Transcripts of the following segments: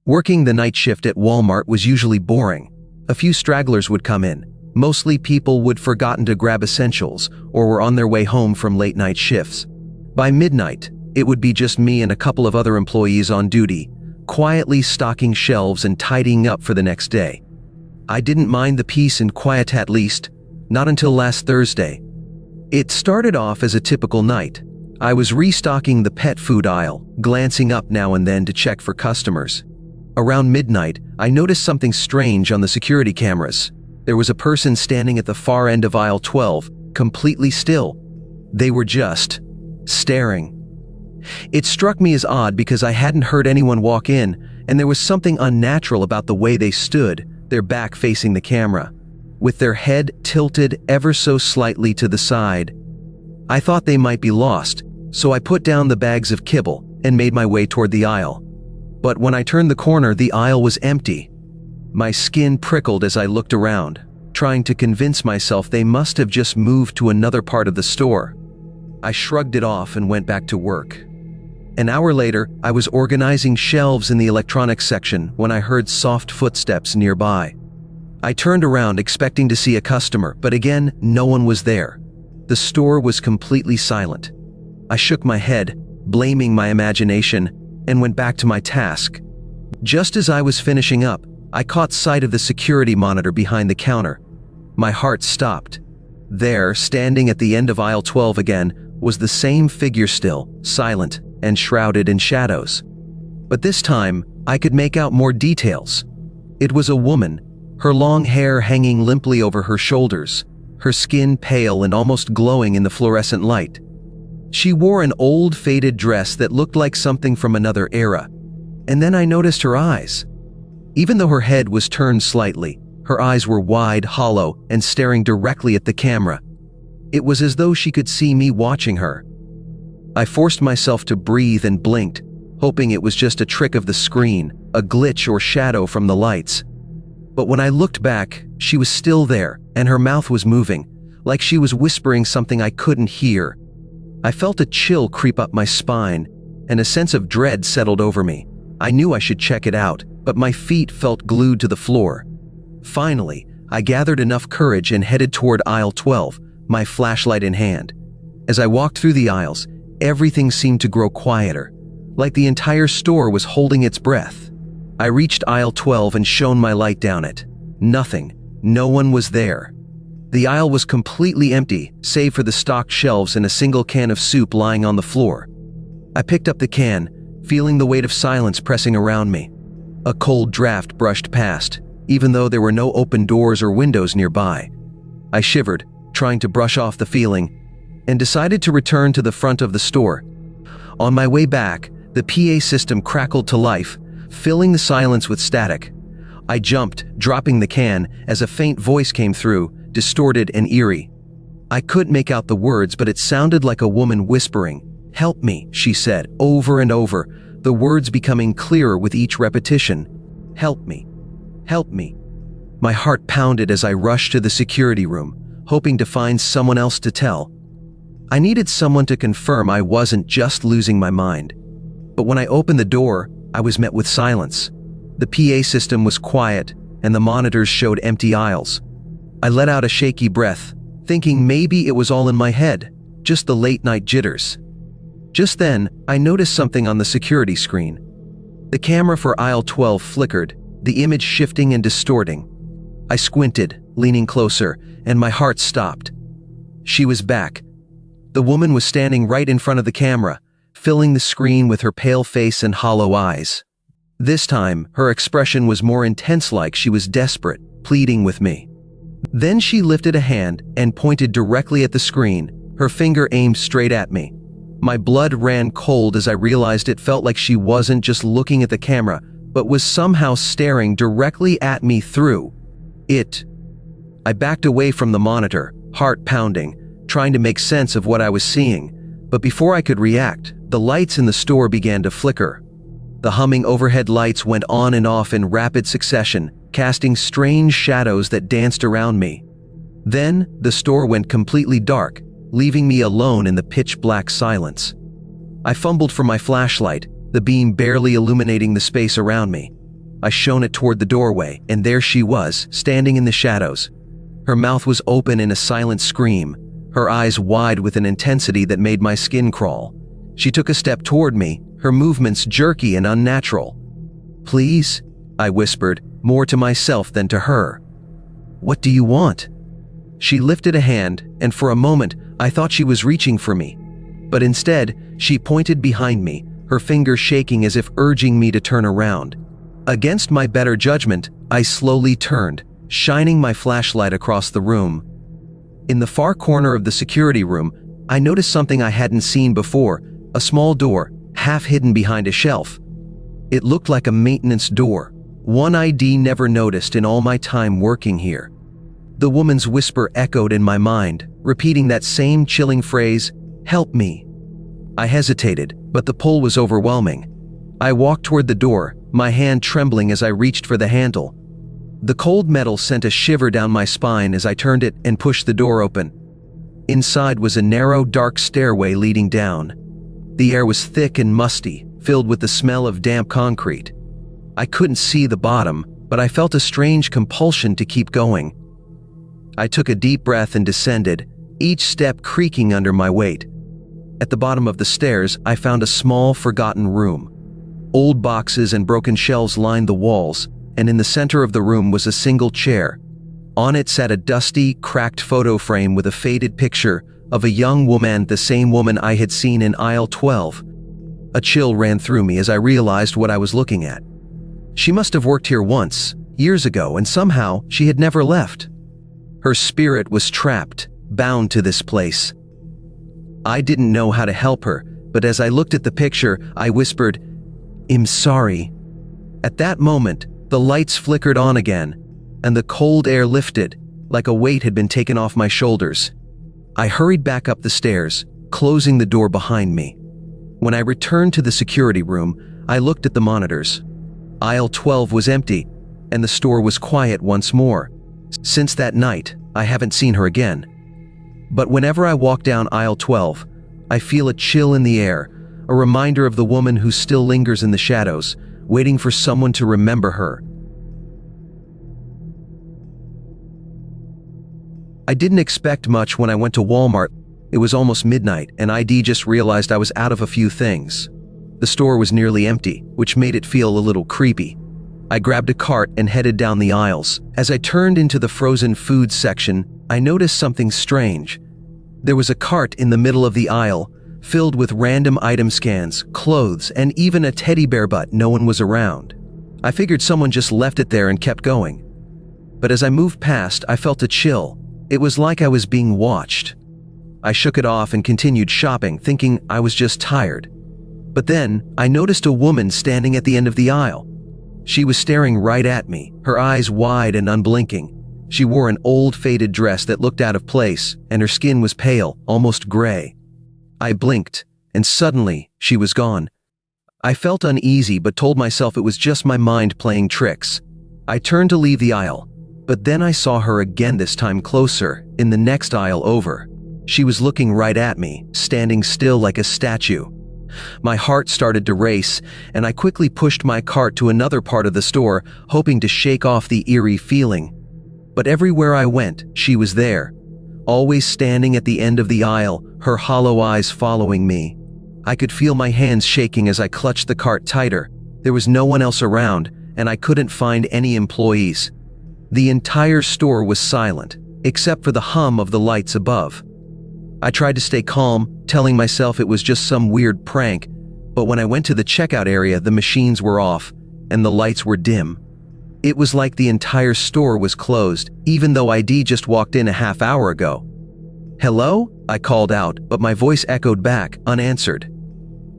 Working the night shift at Walmart was usually boring. A few stragglers would come in. Mostly people would forgotten to grab essentials or were on their way home from late night shifts. By midnight, it would be just me and a couple of other employees on duty, quietly stocking shelves and tidying up for the next day. I didn't mind the peace and quiet, at least, not until last Thursday. It started off as a typical night. I was restocking the pet food aisle, glancing up now and then to check for customers. Around midnight, I noticed something strange on the security cameras. There was a person standing at the far end of aisle 12, completely still. They were just staring. It struck me as odd because I hadn't heard anyone walk in, and there was something unnatural about the way they stood, their back facing the camera, with their head tilted ever so slightly to the side. I thought they might be lost, so I put down the bags of kibble and made my way toward the aisle. But when I turned the corner, the aisle was empty. My skin prickled as I looked around, trying to convince myself they must have just moved to another part of the store. I shrugged it off and went back to work. An hour later, I was organizing shelves in the electronics section when I heard soft footsteps nearby. I turned around expecting to see a customer, but again, no one was there. The store was completely silent. I shook my head, blaming my imagination, and went back to my task. Just as I was finishing up, I caught sight of the security monitor behind the counter. My heart stopped. There, standing at the end of aisle 12 again, was the same figure still, silent and shrouded in shadows. But this time, I could make out more details. It was a woman, her long hair hanging limply over her shoulders, her skin pale and almost glowing in the fluorescent light. She wore an old faded dress that looked like something from another era. And then I noticed her eyes. Even though her head was turned slightly, her eyes were wide, hollow, and staring directly at the camera. It was as though she could see me watching her. I forced myself to breathe and blinked, hoping it was just a trick of the screen, a glitch or shadow from the lights. But when I looked back, she was still there, and her mouth was moving, like she was whispering something I couldn't hear. I felt a chill creep up my spine, and a sense of dread settled over me. I knew I should check it out, but my feet felt glued to the floor. Finally, I gathered enough courage and headed toward aisle 12, my flashlight in hand. As I walked through the aisles, everything seemed to grow quieter, like the entire store was holding its breath. I reached aisle 12 and shone my light down it. Nothing. No one was there. The aisle was completely empty, save for the stocked shelves and a single can of soup lying on the floor. I picked up the can, feeling the weight of silence pressing around me. A cold draft brushed past, even though there were no open doors or windows nearby. I shivered, trying to brush off the feeling, and decided to return to the front of the store. On my way back, the PA system crackled to life, filling the silence with static. I jumped, dropping the can, as a faint voice came through, distorted and eerie. I couldn't make out the words, but it sounded like a woman whispering. "Help me," she said, over and over, the words becoming clearer with each repetition. "Help me. Help me." My heart pounded as I rushed to the security room, hoping to find someone else to tell. I needed someone to confirm I wasn't just losing my mind. But when I opened the door, I was met with silence. The PA system was quiet, and the monitors showed empty aisles. I let out a shaky breath, thinking maybe it was all in my head, just the late-night jitters. Just then, I noticed something on the security screen. The camera for aisle 12 flickered, the image shifting and distorting. I squinted, leaning closer, and my heart stopped. She was back. The woman was standing right in front of the camera, filling the screen with her pale face and hollow eyes. This time, her expression was more intense, like she was desperate, pleading with me. Then she lifted a hand and pointed directly at the screen, her finger aimed straight at me. My blood ran cold as I realized it felt like she wasn't just looking at the camera, but was somehow staring directly at me through it. I backed away from the monitor, heart pounding, trying to make sense of what I was seeing. But before I could react, the lights in the store began to flicker. The humming overhead lights went on and off in rapid succession, casting strange shadows that danced around me. Then, the store went completely dark, leaving me alone in the pitch-black silence. I fumbled for my flashlight, the beam barely illuminating the space around me. I shone it toward the doorway, and there she was, standing in the shadows. Her mouth was open in a silent scream, her eyes wide with an intensity that made my skin crawl. She took a step toward me, her movements jerky and unnatural. "Please?" I whispered, more to myself than to her. "What do you want?" She lifted a hand, and for a moment I thought she was reaching for me. But instead, she pointed behind me, her finger shaking as if urging me to turn around. Against my better judgment, I slowly turned, shining my flashlight across the room. In the far corner of the security room, I noticed something I hadn't seen before, a small door, half hidden behind a shelf. It looked like a maintenance door, one I'd never noticed in all my time working here. The woman's whisper echoed in my mind, repeating that same chilling phrase, "Help me." I hesitated, but the pull was overwhelming. I walked toward the door, my hand trembling as I reached for the handle. The cold metal sent a shiver down my spine as I turned it and pushed the door open. Inside was a narrow, dark stairway leading down. The air was thick and musty, filled with the smell of damp concrete. I couldn't see the bottom, but I felt a strange compulsion to keep going. I took a deep breath and descended, each step creaking under my weight. At the bottom of the stairs, I found a small, forgotten room. Old boxes and broken shelves lined the walls, and in the center of the room was a single chair. On it sat a dusty, cracked photo frame with a faded picture of a young woman, the same woman I had seen in aisle 12. A chill ran through me as I realized what I was looking at. She must have worked here once, years ago, and somehow she had never left. Her spirit was trapped, bound to this place. I didn't know how to help her, but as I looked at the picture, I whispered, "I'm sorry." At that moment, the lights flickered on again, and the cold air lifted, like a weight had been taken off my shoulders. I hurried back up the stairs, closing the door behind me. When I returned to the security room, I looked at the monitors. Aisle 12 was empty, and the store was quiet once more. Since that night, I haven't seen her again. But whenever I walk down aisle 12, I feel a chill in the air, a reminder of the woman who still lingers in the shadows, waiting for someone to remember her. I didn't expect much when I went to Walmart. It was almost midnight, and I just realized I was out of a few things. The store was nearly empty, which made it feel a little creepy. I grabbed a cart and headed down the aisles. As I turned into the frozen foods section, I noticed something strange. There was a cart in the middle of the aisle, filled with random item scans, clothes, and even a teddy bear, but no one was around. I figured someone just left it there and kept going. But as I moved past, I felt a chill. It was like I was being watched. I shook it off and continued shopping, thinking I was just tired. But then, I noticed a woman standing at the end of the aisle. She was staring right at me, her eyes wide and unblinking. She wore an old, faded dress that looked out of place, and her skin was pale, almost gray. I blinked, and suddenly, she was gone. I felt uneasy but told myself it was just my mind playing tricks. I turned to leave the aisle, but then I saw her again, this time closer, in the next aisle over. She was looking right at me, standing still like a statue. My heart started to race, and I quickly pushed my cart to another part of the store, hoping to shake off the eerie feeling. But everywhere I went, she was there, always standing at the end of the aisle, her hollow eyes following me. I could feel my hands shaking as I clutched the cart tighter. There was no one else around, and I couldn't find any employees. The entire store was silent, except for the hum of the lights above. I tried to stay calm, telling myself it was just some weird prank, but when I went to the checkout area, the machines were off, and the lights were dim. It was like the entire store was closed, even though I'd just walked in a half hour ago. "Hello?" I called out, but my voice echoed back, unanswered.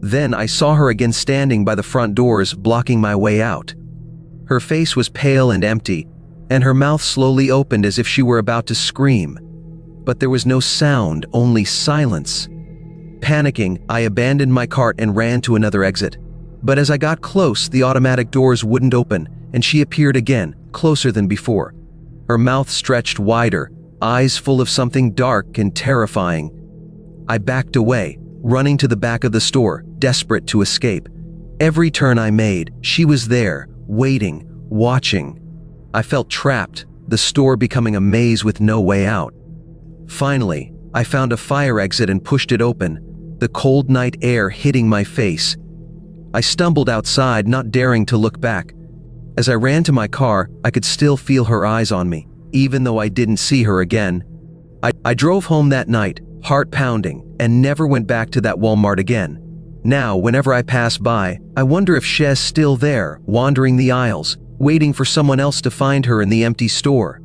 Then I saw her again standing by the front doors, blocking my way out. Her face was pale and empty, and her mouth slowly opened as if she were about to scream. But there was no sound, only silence. Panicking, I abandoned my cart and ran to another exit. But as I got close, the automatic doors wouldn't open, and she appeared again, closer than before. Her mouth stretched wider, eyes full of something dark and terrifying. I backed away, running to the back of the store, desperate to escape. Every turn I made, she was there, waiting, watching. I felt trapped, the store becoming a maze with no way out. Finally, I found a fire exit and pushed it open, the cold night air hitting my face. I stumbled outside, not daring to look back. As I ran to my car, I could still feel her eyes on me, even though I didn't see her again. I drove home that night, heart pounding, and never went back to that Walmart again. Now, whenever I pass by, I wonder if Shez's still there, wandering the aisles, waiting for someone else to find her in the empty store.